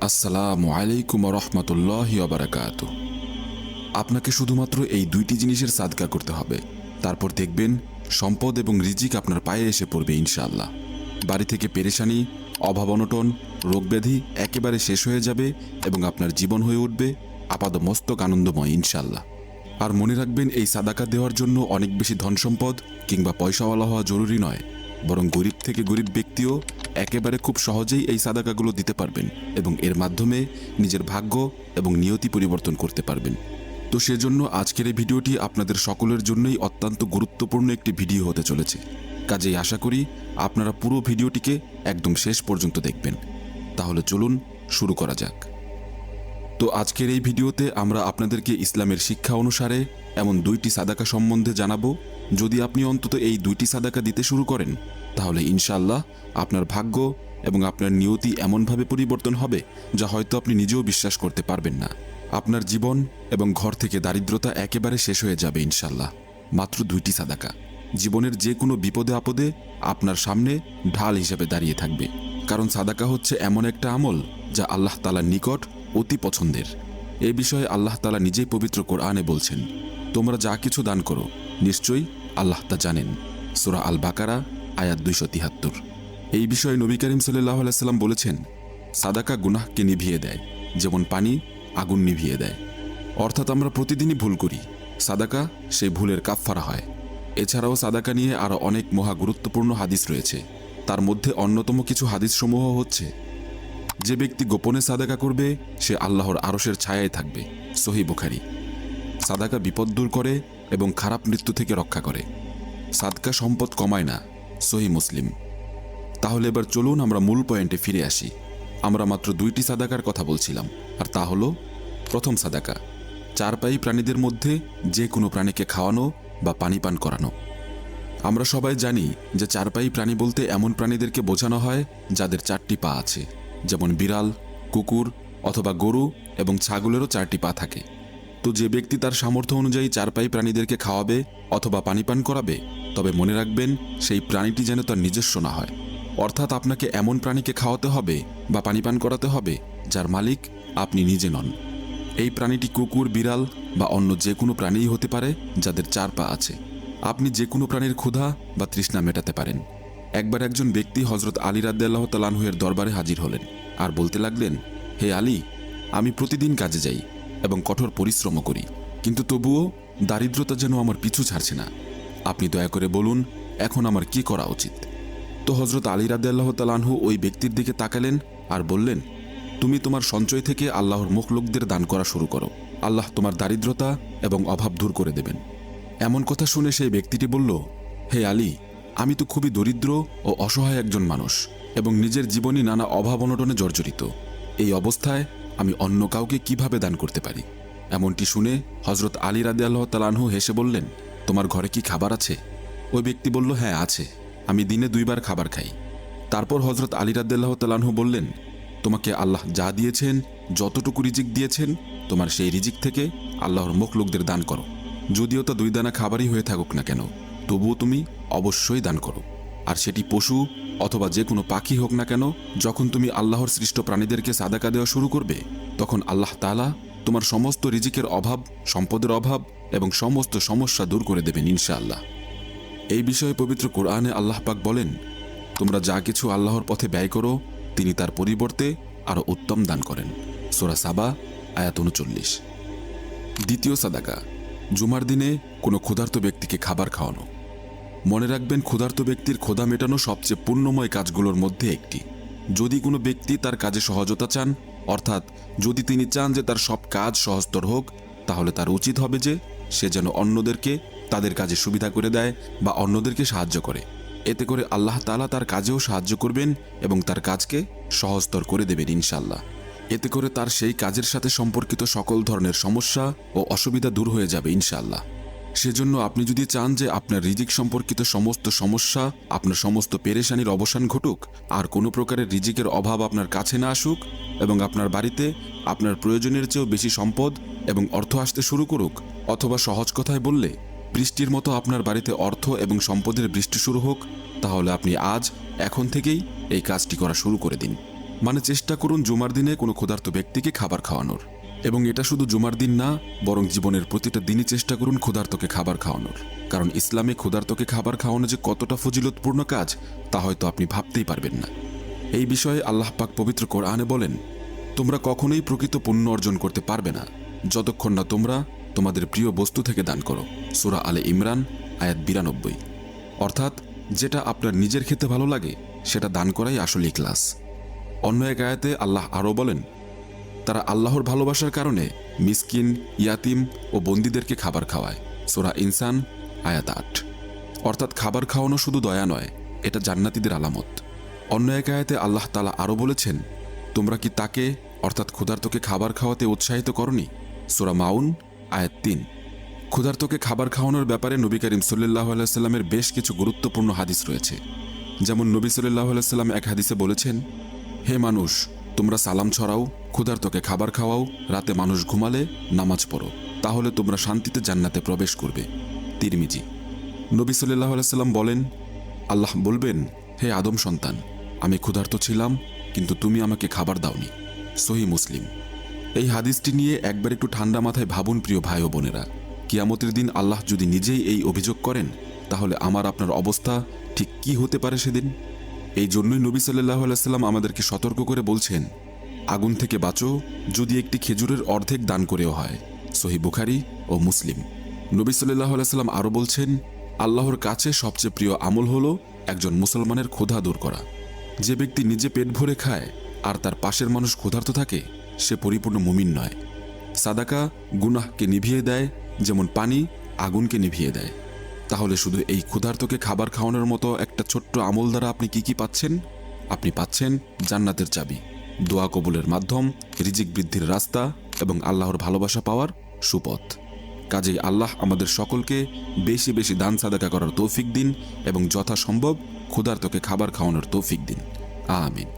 আসসালামু আলাইকুম রহমতুল্লাহি ওয়া বারাকাতুহু। আপনাকে শুধুমাত্র এই দুইটি জিনিসের সাদকা করতে হবে, তারপর দেখবেন সম্পদ এবং রিজিক আপনার পায়ে এসে পড়বে ইনশাআল্লাহ। বাড়ি থেকে পেরেশানি, অভাব অনটন, রোগব্যাধি একেবারে শেষ হয়ে যাবে এবং আপনার জীবন হয়ে উঠবে আপাদমস্তক আনন্দময় ইনশাআল্লাহ। আর মনে রাখবেন, এই সাদাকা দেওয়ার জন্য অনেক বেশি ধন সম্পদ কিংবা পয়সাওয়ালা হওয়া জরুরি নয়, বরং গরিব থেকে গরিব ব্যক্তিও একেবারে খুব সহজেই এই সাদাকাগুলো দিতে পারবেন এবং এর মাধ্যমে নিজের ভাগ্য এবং নিয়তি পরিবর্তন করতে পারবেন। তো সেজন্য আজকের এই ভিডিওটি আপনাদের সকলের জন্যই অত্যন্ত গুরুত্বপূর্ণ একটি ভিডিও হতে চলেছে। কাজেই আশা করি আপনারা পুরো ভিডিওটিকে একদম শেষ পর্যন্ত দেখবেন। তাহলে চলুন শুরু করা যাক। তো আজকের এই ভিডিওতে আমরা আপনাদেরকে ইসলামের শিক্ষা অনুসারে এমন দুইটি সাদাকা সম্বন্ধে জানাবো। যদি আপনি অন্তত এই দুইটি সাদাকা দিতে শুরু করেন, তাহলে ইনশাআল্লাহ আপনার ভাগ্য এবং আপনার নিয়তি এমনভাবে পরিবর্তন হবে যা হয়তো আপনি নিজেও বিশ্বাস করতে পারবেন না। আপনার জীবন এবং ঘর থেকে দারিদ্রতা একেবারে শেষ হয়ে যাবে ইনশাআল্লাহ। মাত্র দুইটি সাদাকা জীবনের যে কোনো বিপদে আপদে আপনার সামনে ঢাল হিসেবে দাঁড়িয়ে থাকবে। কারণ সাদাকা হচ্ছে এমন একটা আমল যা আল্লাহ তাআলার নিকট অতি পছন্দের। এ বিষয়ে আল্লাহ তাআলা নিজেই পবিত্র কোরআনে বলছেন, তোমরা যা কিছু দান করো নিশ্চয়ই আল্লাহ তা জানেন। সূরা আল বাকারা আয়াত 273। এই বিষয়ে নবী করিম সাল্লাল্লাহু আলাইহি সাল্লাম বলেছেন, সাদাকা গুনাহকে নিভিয়ে দেয় যেমন পানি আগুন নিভিয়ে দেয়। অর্থাৎ আমরা প্রতিদিনই ভুল করি, সাদাকা সেই ভুলের কাফফারা হয়। এছাড়াও সাদাকা নিয়ে আরও অনেক মহা গুরুত্বপূর্ণ হাদিস রয়েছে। তার মধ্যে অন্যতম কিছু হাদিসসমূহ হচ্ছে, যে ব্যক্তি গোপনে সাদাকা করবে সে আল্লাহর আরশের ছায়ায় থাকবে, সহিহ বুখারী। সাদাকা বিপদ দূর করে এবং খারাপ মৃত্যু থেকে রক্ষা করে। সাদকা সম্পদ কমায় না, সহিহ মুসলিম। তাহলে এবার চলুন আমরা মূল পয়েন্টে ফিরে আসি। আমরা মাত্র দুইটি সাদাকার কথা বলছিলাম, আর তা হলো প্রথম সাদাকা, চারপায়ী প্রাণীদের মধ্যে যে কোনো প্রাণীকে খাওয়ানো বা পানি পান করানো। আমরা সবাই জানি যে চারপায়ী প্রাণী বলতে এমন প্রাণীদেরকে বোঝানো হয় যাদের 4টি পা আছে, যেমন বিড়াল, কুকুর অথবা গরু এবং ছাগলেরও 4টি পা থাকে। তো যে ব্যক্তি তার সামর্থ্য অনুযায়ী চারপায়ী প্রাণীদেরকে খাওয়াবে অথবা পানি পান করাবে, তবে মনে রাখবেন সেই প্রাণীটি যেন তার নিজস্ব না হয়। অর্থাৎ আপনাকে এমন প্রাণীকে খাওয়াতে হবে বা পানি পান করাতে হবে যার মালিক আপনি নিজে নন। এই প্রাণীটি কুকুর, বিড়াল বা অন্য যে কোনো প্রাণীই হতে পারে যাদের 4 পা আছে। আপনি যে কোনো প্রাণীর ক্ষুধা বা তৃষ্ণা মেটাতে পারেন। একবার একজন ব্যক্তি হযরত আলী রাদিয়াল্লাহু তাআলা আনহু-এর দরবারে হাজির হলেন আর বলতে লাগলেন, হে আলী, আমি প্রতিদিন কাজে যাই এবং কঠোর পরিশ্রম করি, কিন্তু তবুও দারিদ্রতা যেন আমার পিছু ছাড়ছে না। আপনি দয়া করে বলুন এখন আমার কি করা উচিত। তো হযরত আলী রাদিয়াল্লাহু তাআলা আনহু ওই ব্যক্তির দিকে তাকালেন আর বললেন, তুমি তোমার সঞ্চয় থেকে আল্লাহর মুখলোকদের দান করা শুরু করো। আল্লাহ তোমার দারিদ্রতা এবং অভাব দূর করে দেবেন। এমন কথা শুনে সেই ব্যক্তিটি বলল, হে আলী, আমি তো খুবই দরিদ্র ও অসহায় একজন মানুষ এবং নিজের জীবনই নানা অভাব অনটনে জর্জরিত। এই অবস্থায় আমি অন্য কাউকে কিভাবে দান করতে পারি? এমনটি শুনে হযরত আলী রাদিয়াল্লাহু তাআলা আনহু হেসে বললেন, তোমার ঘরে কি খাবার আছে? ওই ব্যক্তি বলল, হ্যাঁ আছে, আমি দিনে 2 বার খাবার খাই। তারপর হযরত আলী রাদিয়াল্লাহু তাআলা আনহু বললেন, তোমাকে আল্লাহ যা দিয়েছেন, যতটুকু রিজিক দিয়েছেন, তোমার সেই রিজিক থেকে আল্লাহর মুখলোকদের দান করো। যদিও তা 2 দানা খাবারই হয়ে থাকুক না কেন, তবুও তুমি অবশ্যই দান করো। আর সেটি পশু অথবা যে কোনো পাখি হোক না কেন, যখন তুমি আল্লাহর সৃষ্ট প্রাণীদেরকে সাদাকা দেওয়া শুরু করবে, তখন আল্লাহ তাআলা তোমার সমস্ত রিজিকের অভাব, সম্পদের অভাব এবং সমস্ত সমস্যা দূর করে দেবেন ইনশাআল্লাহ। এই বিষয়ে পবিত্র কোরআনে আল্লাহ পাক বলেন, তোমরা যা কিছু আল্লাহর পথে ব্যয় করো, তিনি তার পরিবর্তে আরও উত্তম দান করেন। সূরা সাবা আয়াত 39। দ্বিতীয় সাদাকা, জুমার দিনে কোনো ক্ষুধার্ত ব্যক্তিকে খাবার খাওয়ানো। মনে রাখবেন, ক্ষুধার্ত ব্যক্তির ক্ষুধা মেটানো সবচেয়ে পুণ্যময় কাজগুলোর মধ্যে একটি। যদি কোনো ব্যক্তি তার কাজে সহজতা চান, অর্থাৎ যদি তিনি চান যে তার সব কাজ সহজতর হোক, তাহলে তার উচিত হবে যে সে যেন অন্যদেরকে তাদের কাজে সুবিধা করে দেয় বা অন্যদেরকে সাহায্য করে। এতে করে আল্লাহ তাআলা তার কাজেও সাহায্য করবেন এবং তার কাজকে সহজতর করে দেবেন ইনশাআল্লাহ। এতে করে তার সেই কাজের সাথে সম্পর্কিত সকল ধরনের সমস্যা ও অসুবিধা দূর হয়ে যাবে ইনশাআল্লাহ। সেজন্য আপনি যদি চান যে আপনার রিজিক সম্পর্কিত সমস্ত সমস্যা, আপনার সমস্ত পেরেশানির অবসান ঘটুক, আর কোনো প্রকারের রিজিকের অভাব আপনার কাছে না আসুক এবং আপনার বাড়িতে আপনার প্রয়োজনের চেয়েও বেশি সম্পদ এবং অর্থ আসতে শুরু করুক, অথবা সহজ কথায় বললে বৃষ্টির মতো আপনার বাড়িতে অর্থ এবং সম্পদের বৃষ্টি শুরু হোক, তাহলে আপনি আজ এখন থেকেই এই কাজটি করা শুরু করে দিন। মানে চেষ্টা করুন জুমার দিনে কোনো ক্ষুধার্ত ব্যক্তিকে খাবার খাওয়ানোর, এবং এটা শুধু জুমার দিন না, বরং জীবনের প্রতিটা দিনই চেষ্টা করুন ক্ষুধার্তকে খাবার খাওয়ানোর। কারণ ইসলামে ক্ষুধার্তকে খাবার খাওয়ানো যে কতটা ফজিলতপূর্ণ কাজ তা হয়তো আপনি ভাবতেই পারবেন না। এই বিষয়ে আল্লাহ পাক পবিত্র কোরআনে বলেন, তোমরা কখনোই প্রকৃত পুণ্য অর্জন করতে পারবে না যতক্ষণ না তোমরা তোমাদের প্রিয় বস্তু থেকে দান করো। সূরা আলে ইমরান আয়াত 92। অর্থাৎ যেটা আপনার নিজের খেতে ভালো লাগে সেটা দান করাই আসল ইখলাস। অন্য এক আয়াতে আল্লাহ আরও বলেন, তারা আল্লাহর ভালোবাসার কারণে মিসকিন, ইয়াতিম ও বন্দীদেরকে খাবার খাওয়ায়। সূরা ইনসান আয়াত 8। অর্থাৎ খাবার খাওয়ানো শুধু দয়া নয়, এটা জান্নাতীদের আলামত। অন্য এক আয়াতে আল্লাহ তাআলা আরও বলেছেন, তোমরা কি তাকে অর্থাৎ ক্ষুধার্তকে খাবার খাওয়াতে উৎসাহিত করনি? সূরা মাউন আয়াত 3। ক্ষুধার্তকে খাবার খাওয়ানোর ব্যাপারে নবী করিম সাল্লাল্লাহু আলাইহি সাল্লামের বেশ কিছু গুরুত্বপূর্ণ হাদিস রয়েছে। যেমন নবী সাল্লাল্লাহু আলাইহি সাল্লাম এক হাদিসে বলেছেন, হে মানুষ, তোমরা সালাম ছড়াও, ক্ষুধার্তকে খাবার খাওয়াও, রাতে মানুষ ঘুমালে নামাজ পড়ো, তাহলে তোমরা শান্তিতে জান্নাতে প্রবেশ করবে। তিরমিজি। নবী সাল্লাল্লাহু আলাইহি সাল্লাম বলেন, আল্লাহ বলবেন, হে আদম সন্তান, আমি ক্ষুধার্ত ছিলাম কিন্তু তুমি আমাকে খাবার দাওনি। সহিহ মুসলিম। এই হাদিসটি নিয়ে একবার একটু ঠান্ডা মাথায় ভাবুন প্রিয় ভাই ও বোনেরা, কিয়ামতের দিন আল্লাহ যদি নিজেই এই অভিযোগ করেন, তাহলে আমার আপনার অবস্থা ঠিক কি হতে পারে সেদিন? এই জন্যই নবী সাল্লাল্লাহু আলাইহি সাল্লাম আমাদেরকে সতর্ক করে বলছেন, আগুন থেকে বাঁচো যদি একটি খেজুরের অর্ধেক দান করেও হয়। সহিহ বুখারী ও মুসলিম। নবী সাল্লাল্লাহু আলাইহি সাল্লাম আরও বলছেন, আল্লাহর কাছে সবচেয়ে প্রিয় আমল হলো একজন মুসলমানের ক্ষুধা দূর করা। যে ব্যক্তি নিজে পেট ভরে খায় আর তার পাশের মানুষ ক্ষুধার্ত থাকে, সে পরিপূর্ণ মুমিন নয়। সাদাকা গুনাহকে নিভিয়ে দেয় যেমন পানি আগুনকে নিভিয়ে দেয়। তাহলে শুধু এই ক্ষুধার্তকে খাবার খাওয়ানোর মতো একটা ছোট্ট আমল দ্বারা আপনি কি কি পাচ্ছেন? আপনি পাচ্ছেন জান্নাতের চাবি, দোয়া কবুলের মাধ্যম, রিজিক বৃদ্ধির রাস্তা এবং আল্লাহর ভালোবাসা পাওয়ার সুপথ। কাজেই আল্লাহ আমাদের সকলকে বেশি বেশি দান সাদাকা করার তৌফিক দিন এবং যথাসম্ভব ক্ষুধার্তকে খাবার খাওয়ানোর তৌফিক দিন। আমিন।